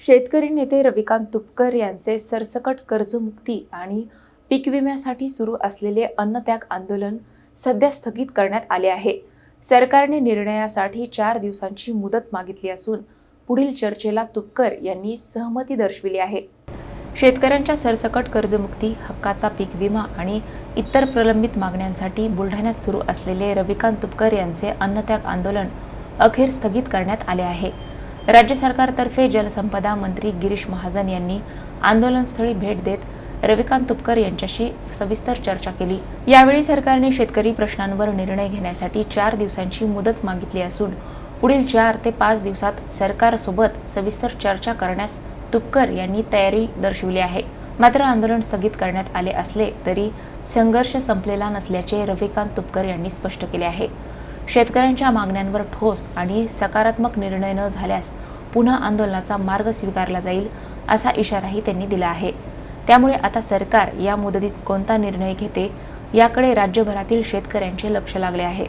शेतकरी नेते रविकांत तुपकर यांचे सरसकट कर्जमुक्ती आणि पीक विम्यासाठी सुरू असलेले अन्नत्याग आंदोलन सध्या स्थगित करण्यात आले आहे. सरकारने निर्णयासाठी 4 दिवसांची मुदत मागितली असून पुढील चर्चेला तुपकर यांनी सहमती दर्शविली आहे. शेतकऱ्यांच्या सरसकट कर्जमुक्ती, हक्काचा पीक विमा आणि इतर प्रलंबित मागण्यांसाठी बुलढाण्यात सुरू असलेले रविकांत तुपकर यांचे अन्नत्याग आंदोलन अखेर स्थगित करण्यात आले आहे. राज्य सरकारतर्फे जलसंपदा मंत्री गिरीश महाजन यांनी आंदोलनस्थळी भेट देत रविकांत तुपकर यांच्याशी सविस्तर चर्चा केली. यावेळी सरकारने शेतकरी प्रश्नांवर निर्णय घेण्यासाठी 4 दिवसांची मुदत मागितली असून पुढील 4 ते 5 दिवसात सरकारसोबत सविस्तर चर्चा करण्यास तुपकर यांनी तयारी दर्शविली आहे. मात्र आंदोलन स्थगित करण्यात आले असले तरी संघर्ष संपलेला नसल्याचे रविकांत तुपकर यांनी स्पष्ट केले आहे. शेतकऱ्यांच्या मागण्यांवर ठोस आणि सकारात्मक निर्णय न झाल्यास पुन्हा आंदोलनाचा मार्ग स्वीकारला जाईल असा इशाराही त्यांनी दिला आहे. त्यामुळे आता सरकार या मुदतीत कोणता निर्णय घेते याकडे राज्यभरातील शेतकऱ्यांचे लक्ष लागले आहे.